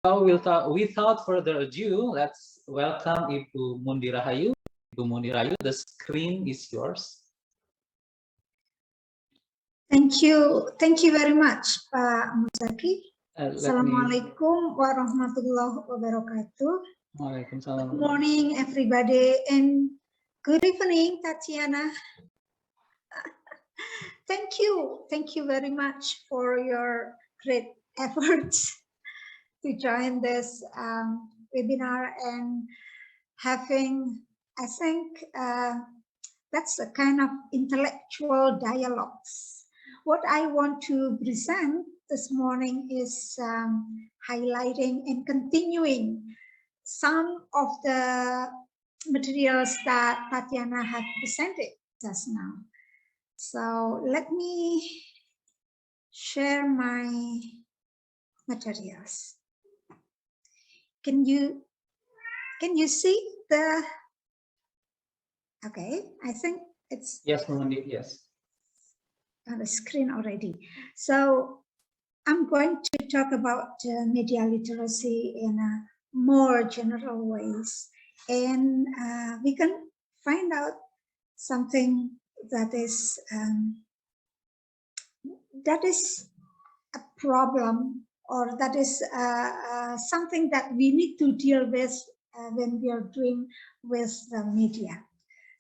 So without further ado, let's welcome Ibu Mundi Rahayu. Ibu Mundi Rahayu, the screen is yours. Thank you very much, Pak Muzaki. Assalamualaikum warahmatullahi wabarakatuh. Good morning, everybody, and good evening, Tatiana. Thank you very much for your great efforts to join this webinar and having, I think, that's a kind of intellectual dialogues. What I want to present this morning is highlighting and continuing some of the materials that Tatiana had presented just now. So let me share my materials. Can you see the? Okay, I think it's yes, Mundi, yes. On the screen already. So I'm going to talk about media literacy in a more general ways, and we can find out something that is a problem, or that is something that we need to deal with when we are doing with the media.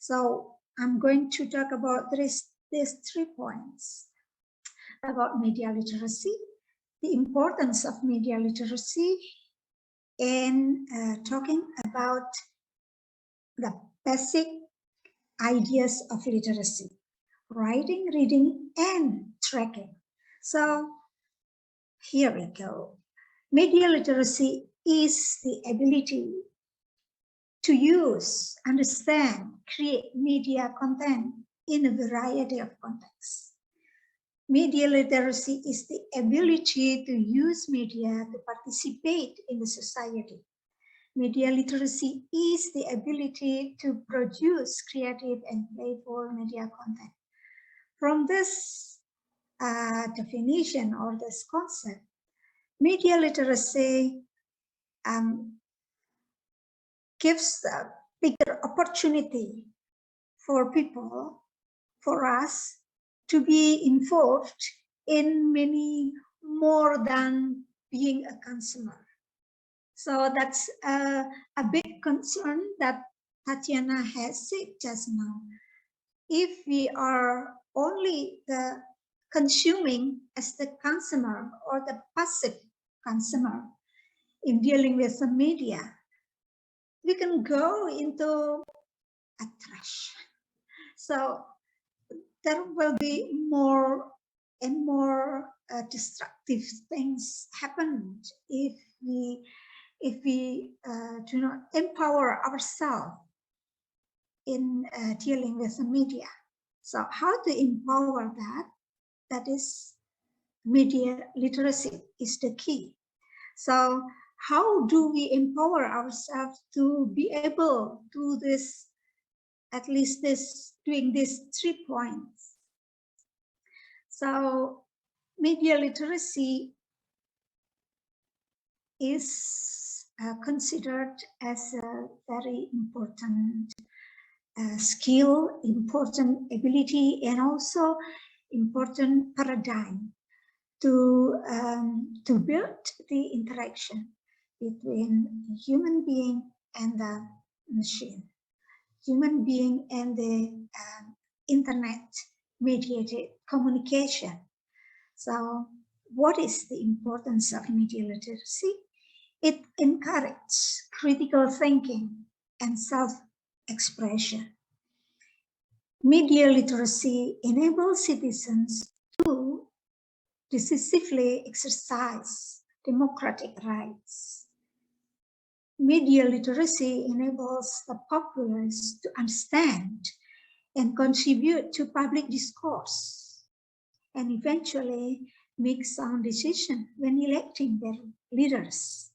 So I'm going to talk about these 3 points about media literacy, the importance of media literacy, and talking about the basic ideas of literacy: writing, reading, and tracking. So here we go. Media literacy is the ability to use, understand, create media content in a variety of contexts. Media literacy is the ability to use media to participate in the society. Media literacy is the ability to produce creative and playful media content. From this definition or this concept, media literacy gives a bigger opportunity for people, for us, to be involved in many more than being a consumer. So that's a big concern that Tatiana has said just now. If we are only the consuming as the consumer or the passive consumer in dealing with the media, we can go into a trash. So there will be more and more destructive things happen if we do not empower ourselves in dealing with the media. So how to empower that? That is, media literacy is the key. So how do we empower ourselves to be able to do this, at least doing these 3 points? So media literacy is considered as a very important skill, important ability, and also important paradigm to build the interaction between the human being and the machine, human being and the internet mediated communication. So what is the importance of media literacy? It encourages critical thinking and self-expression. Media literacy enables citizens to decisively exercise democratic rights. Media literacy enables the populace to understand and contribute to public discourse, and eventually make sound decisions when electing their leaders.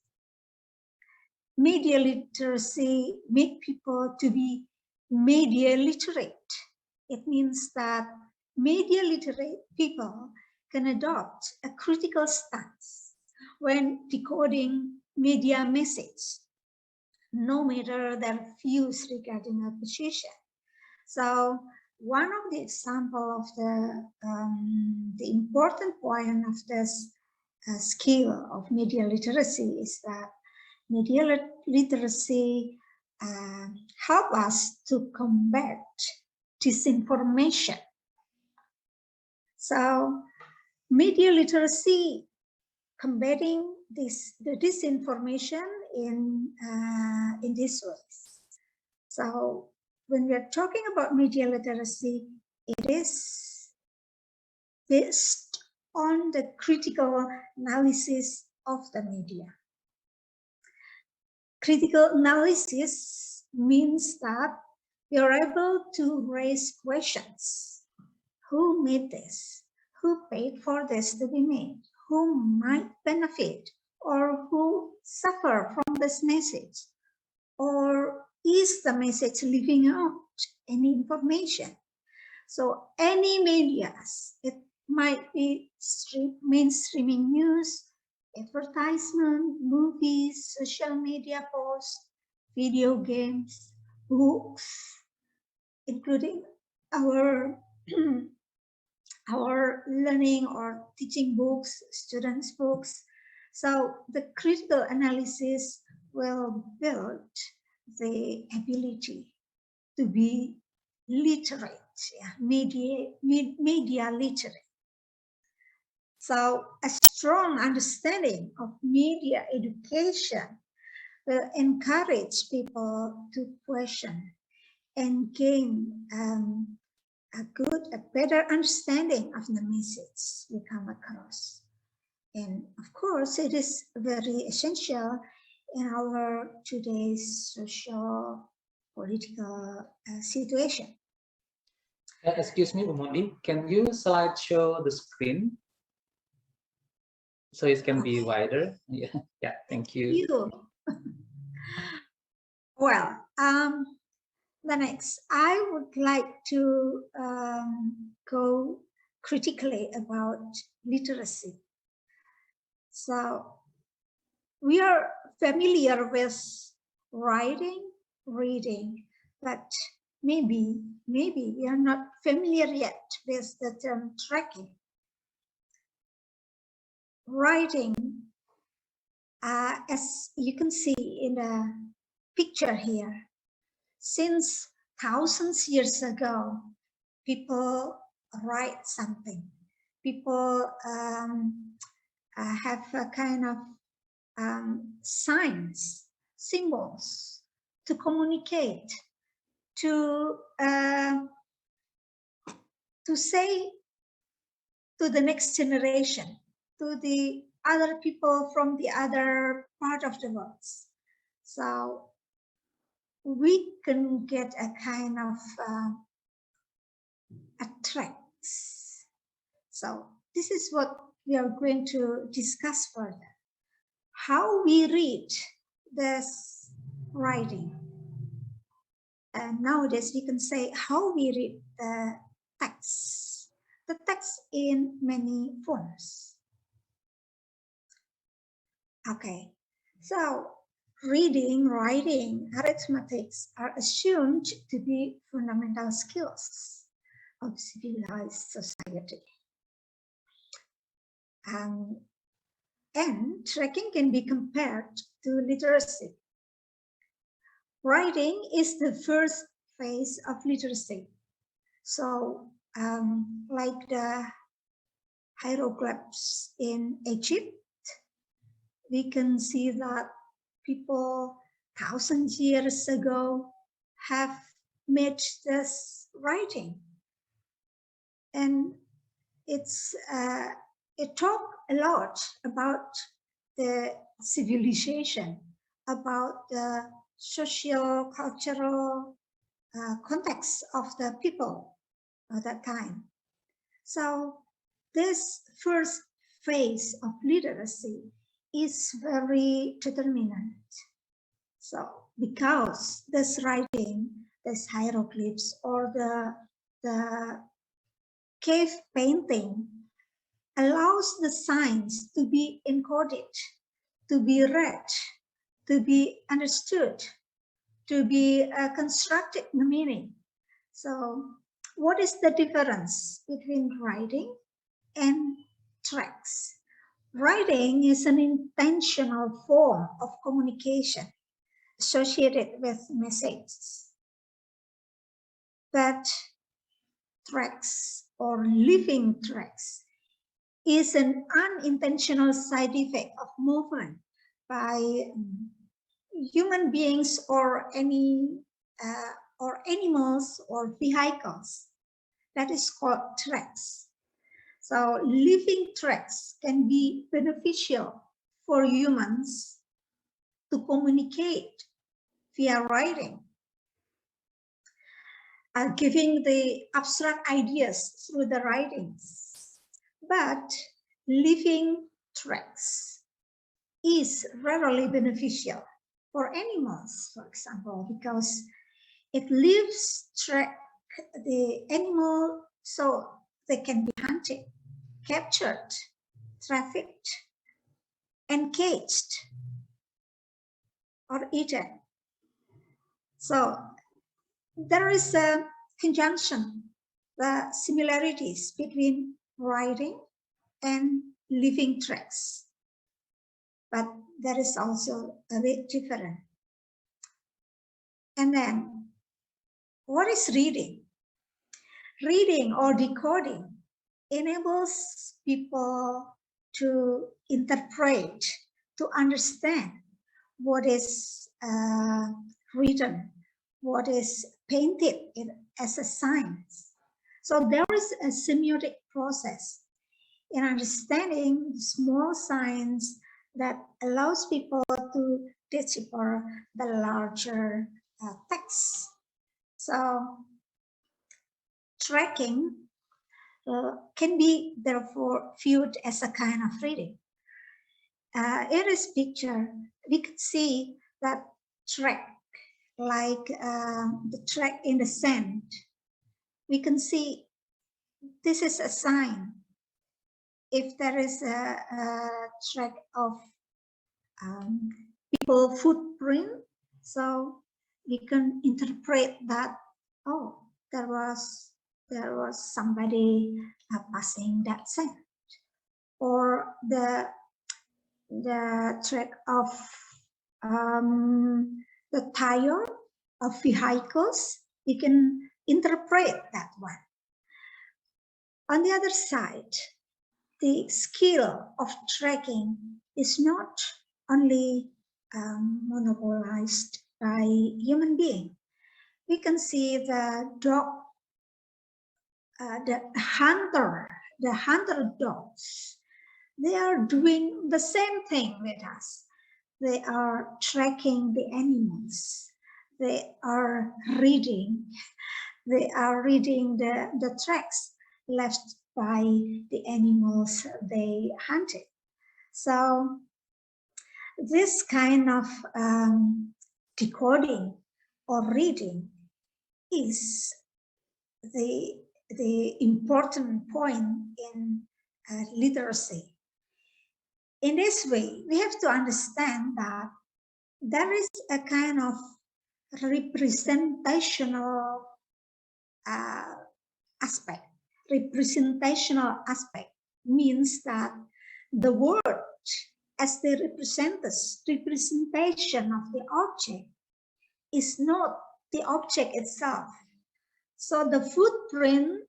Media literacy makes people to be media literate. It means that media literate people can adopt a critical stance when decoding media message, no matter their views regarding a position. So one of the example of the important point of this skill of media literacy is that media literacy help us to combat disinformation. So media literacy combating the disinformation in these ways. So when we are talking about media literacy, it is based on the critical analysis of the media. Critical analysis means that we are able to raise questions. Who made this? Who paid for this to be made? Who might benefit or who suffer from this message? Or is the message leaving out any information? So any medias, it might be mainstreaming news, advertisement, movies, social media posts, video games, books, including our our learning or teaching books, students' books. So the critical analysis will build the ability to be literate, media literate. So a strong understanding of media education will encourage people to question and gain a better understanding of the message we come across. And of course, it is very essential in our today's social political situation. Excuse me, Umundi, can you slide show the screen so it can be wider? Yeah, thank you. Well, the next, I would like to go critically about literacy. So we are familiar with writing, reading, but maybe we are not familiar yet with the term tracking. Writing, as you can see in the picture here, since thousands years ago, people write something. People have a kind of signs, symbols to communicate, to say to the next generation, to the other people from the other part of the world. So we can get a kind of attracts. So this is what we are going to discuss further. How we read this writing. And nowadays we can say how we read the text in many forms. Okay, so reading, writing, arithmetics are assumed to be fundamental skills of civilized society. And tracking can be compared to literacy. Writing is the first phase of literacy. So like the hieroglyphs in Egypt, we can see that people thousands of years ago have made this writing. And it talks a lot about the civilization, about the social, cultural context of the people at that time. So this first phase of literacy is very determinant. So because this writing, this hieroglyphs, or the cave painting allows the signs to be encoded, to be read, to be understood, to be constructed in meaning. So what is the difference between writing and tracks? Writing is an intentional form of communication associated with messages. But tracks or living tracks is an unintentional side effect of movement by human beings or animals or vehicles. That is called tracks. So living tracks can be beneficial for humans to communicate via writing, giving the abstract ideas through the writings. But living tracks is rarely beneficial for animals, for example, because it leaves track the animal so they can be hunted, captured, trafficked, and caged or eaten. So there is a conjunction, the similarities between writing and living tracks. But there is also a bit different. And then, what is reading? Reading or decoding enables people to interpret, to understand what is written, what is painted as a signs. So there is a semiotic process in understanding small signs that allows people to decipher the larger text. So tracking can be therefore viewed as a kind of reading. In this picture, we could see that track, like the track in the sand. We can see this is a sign. If there is a track of people footprint, so we can interpret that, oh, there was somebody passing that sand, or the track of the tire of vehicles. We can interpret that one. On the other side, the skill of tracking is not only monopolized by human being. We can see the dog, the hunter dogs. They are doing the same thing with us. They are tracking the animals. They are reading. They are reading the tracks left by the animals they hunted. So this kind of decoding or reading is the important point in literacy. In this way, we have to understand that there is a kind of representational aspect. Representational aspect means that the word as the representation of the object is not the object itself. So the footprint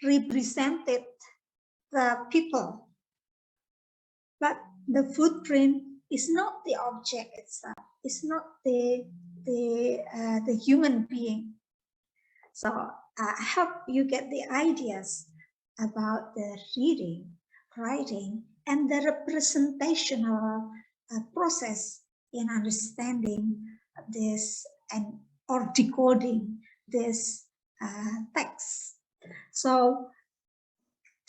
represented the people, but the footprint is not the object itself. It's not the human being. So I hope you get the ideas about the reading, writing, and the representational process in understanding this and or decoding this text. So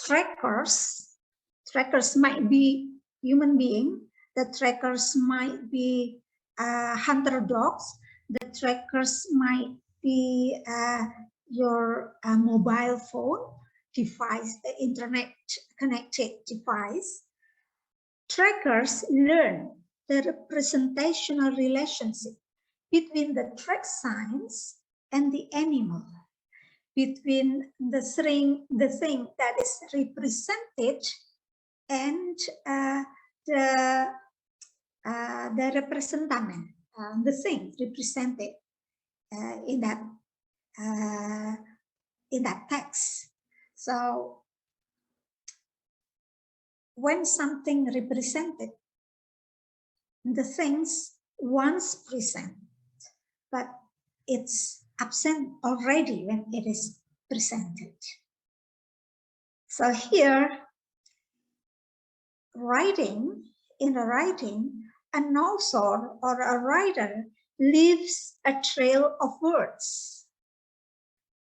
trackers might be human being, the trackers might be hunter dogs, the trackers might be your mobile phone device, the internet connected device. trackers learn the representational relationship between the track signs and the animal, between the thing that is represented and the representamen, the thing represented in that text. So when something represented, the things once present, but it's absent already when it is presented. So here, in a writing, an author or a writer leaves a trail of words,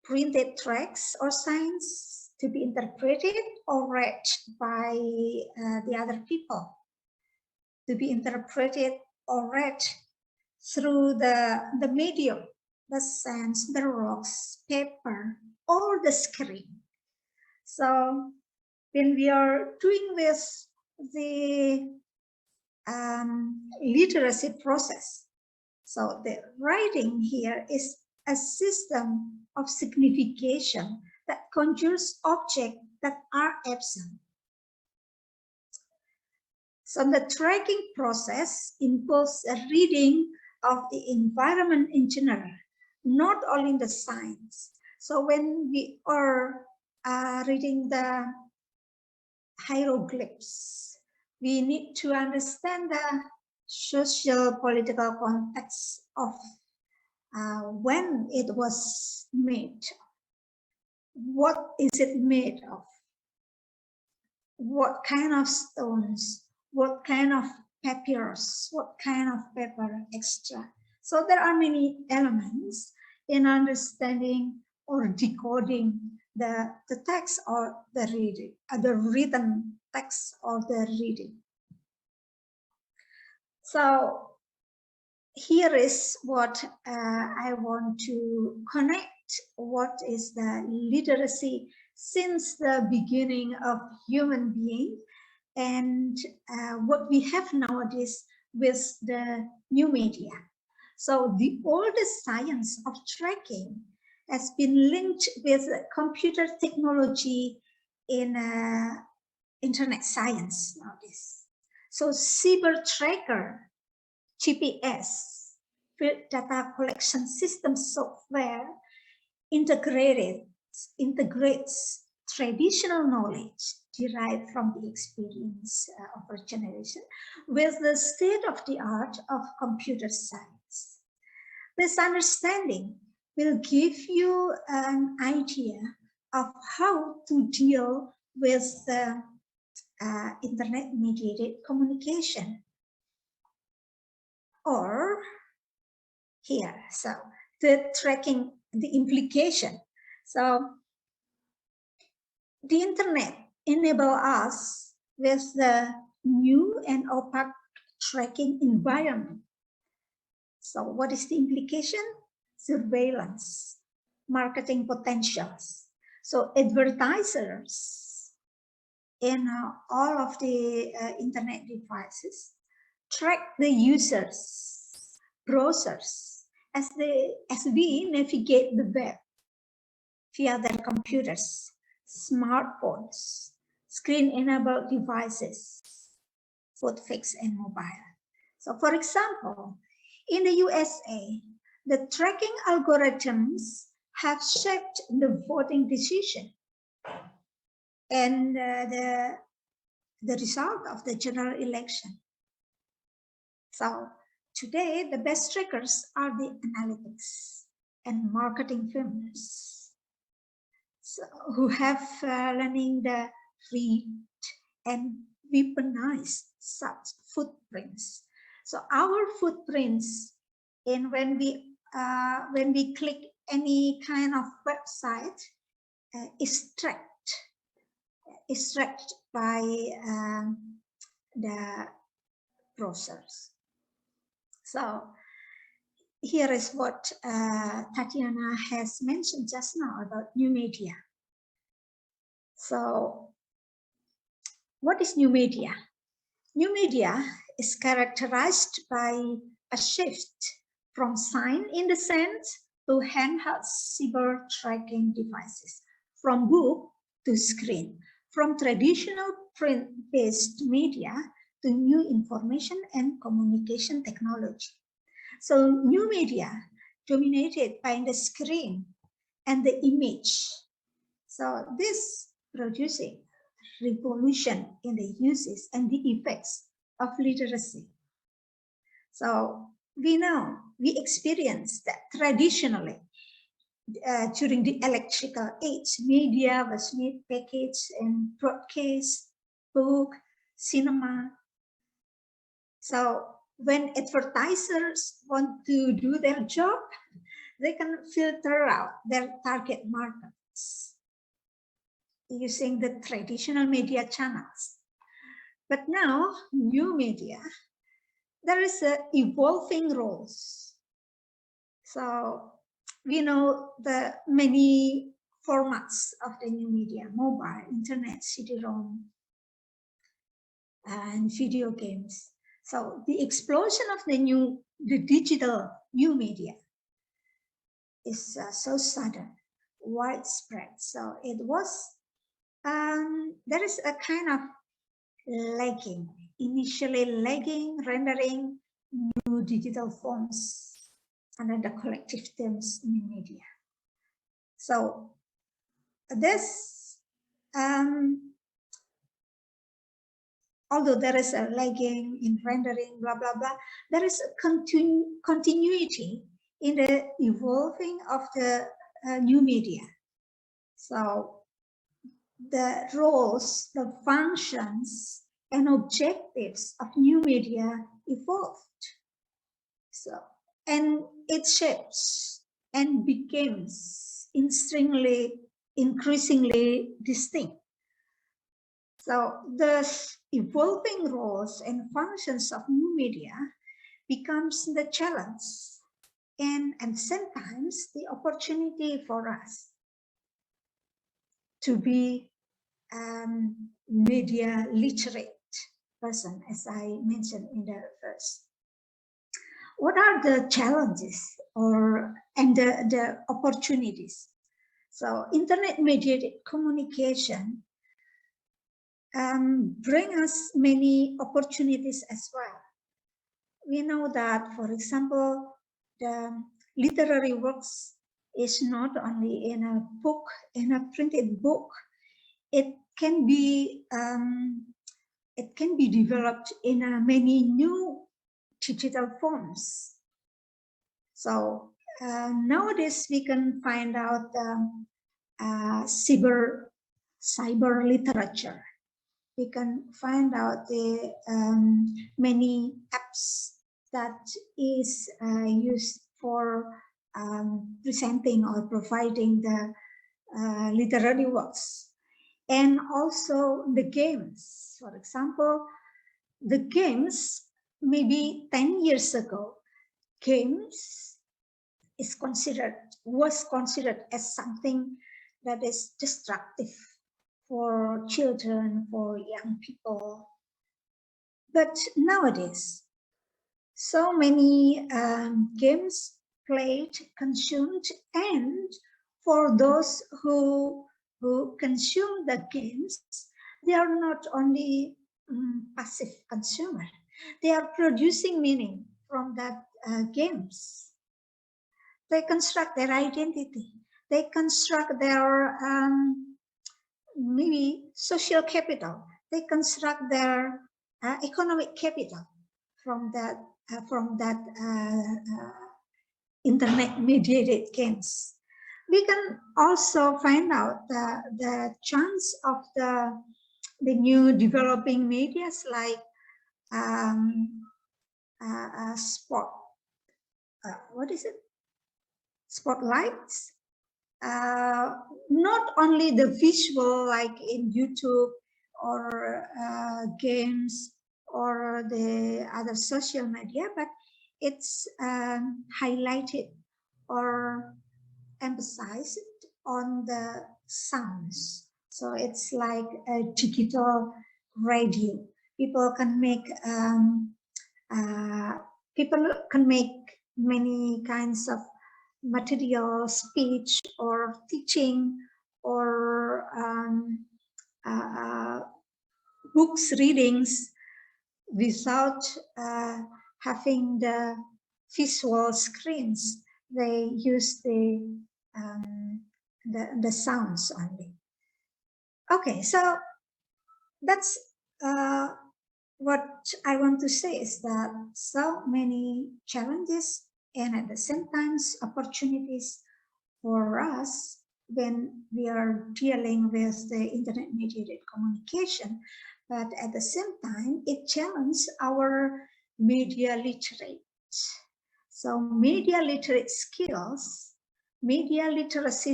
printed tracks or signs to be interpreted or read by the other people, to be interpreted or read through the medium, the sands, the rocks, paper, or the screen. So when we are doing this, the literacy process, so the writing here is a system of signification that conjures objects that are absent. So the tracking process involves a reading of the environment in general, not only the signs. So when we are reading the hieroglyphs, we need to understand the social political context of when it was made. What is it made of? What kind of stones? What kind of papyrus? What kind of paper extra? So there are many elements in understanding or decoding the text or the reading, the written text or the reading. So here is what I want to connect. What is the literacy since the beginning of human being, and what we have nowadays with the new media. So the oldest science of tracking has been linked with computer technology in internet science nowadays. So cyber tracker, GPS, field data collection system software integrates traditional knowledge derived from the experience of our generation with the state-of-the-art of computer science. This understanding will give you an idea of how to deal with the internet-mediated communication. Or here, so the tracking, the implication. So the internet enables us with the new and opaque tracking environment. So what is the implication? Surveillance, marketing potentials. So advertisers in all of the internet devices track the users, browsers, as we navigate the web via their computers, smartphones, screen-enabled devices, both fixed and mobile. So for example, in the USA, the tracking algorithms have shaped the voting decision and the result of the general election. So today, the best trackers are the analytics and marketing firms, so, who have learning the read and weaponize such footprints. So our footprints in when we click any kind of website is tracked by the browsers. So here is what Tatiana has mentioned just now about new media. So what is new media? New media is characterized by a shift from sign in the sense to handheld cyber tracking devices, from book to screen, from traditional print-based media to new information and communication technology. So new media dominated by the screen and the image. So this producing revolution in the uses and the effects of literacy. So we know, we experienced that traditionally during the electrical age, media was made packaged and broadcast, book, cinema. So when advertisers want to do their job, they can filter out their target markets using the traditional media channels. But now, new media, there is a evolving roles. So we know the many formats of the new media: mobile, internet, CD-ROM, and video games. So the explosion of the digital new media is so sudden, widespread. So it was, there is a kind of lagging, initially lagging, rendering new digital forms under the collective terms new media. So this, although there is a lagging in rendering, blah, blah, blah, there is a continuity in the evolving of the new media. So the roles, the functions, and objectives of new media evolved. So, and it shapes and becomes increasingly distinct. So the evolving roles and functions of new media becomes the challenge and sometimes the opportunity for us to be media literate person, as I mentioned in the first. What are the challenges and the opportunities? So internet mediated communication bring us many opportunities as well. We know that, for example, the literary works is not only in a book, in a printed book. It can be developed in many new digital forms. So nowadays we can find out cyber literature. We can find out the many apps that is used for presenting or providing the literary works. And also the games. For example, the games, maybe 10 years ago, games was considered as something that is destructive for children, for young people. But nowadays, so many games played, consumed, and for those who consume the games, they are not only passive consumer, they are producing meaning from that games. They construct their identity. They construct their maybe social capital. They construct their economic capital from that internet mediated games. We can also find out the chance of the new developing medias like what is it? Spotlights. Not only the visual like in YouTube or games or the other social media, but it's highlighted or emphasized on the sounds. So it's like a digital radio. People can make many kinds of material, speech or teaching or books readings without having the visual screens. They use the sounds only. Okay, so that's what I want to say is that so many challenges and at the same time opportunities for us when we are dealing with the internet mediated communication, but at the same time it challenges our media literate. So media literacy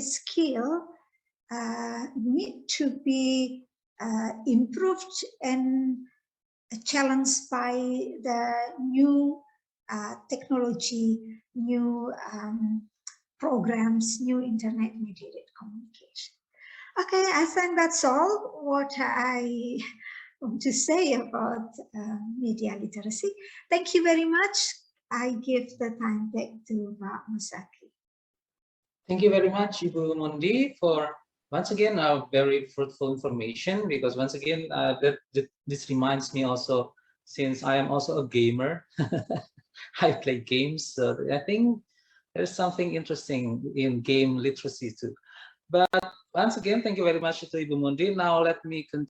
skill need to be improved and challenged by the new technology, new programs, new internet mediated communication. Okay, I think that's all what I want to say about media literacy. Thank you very much. I give the time back to Pak Musaki. Thank you very much, Ibu Mundi, for once again very fruitful information, because once again this reminds me also, since I am also a gamer, I play games, so I think there's something interesting in game literacy too. But once again, thank you very much to Ibu Mundi. Now let me continue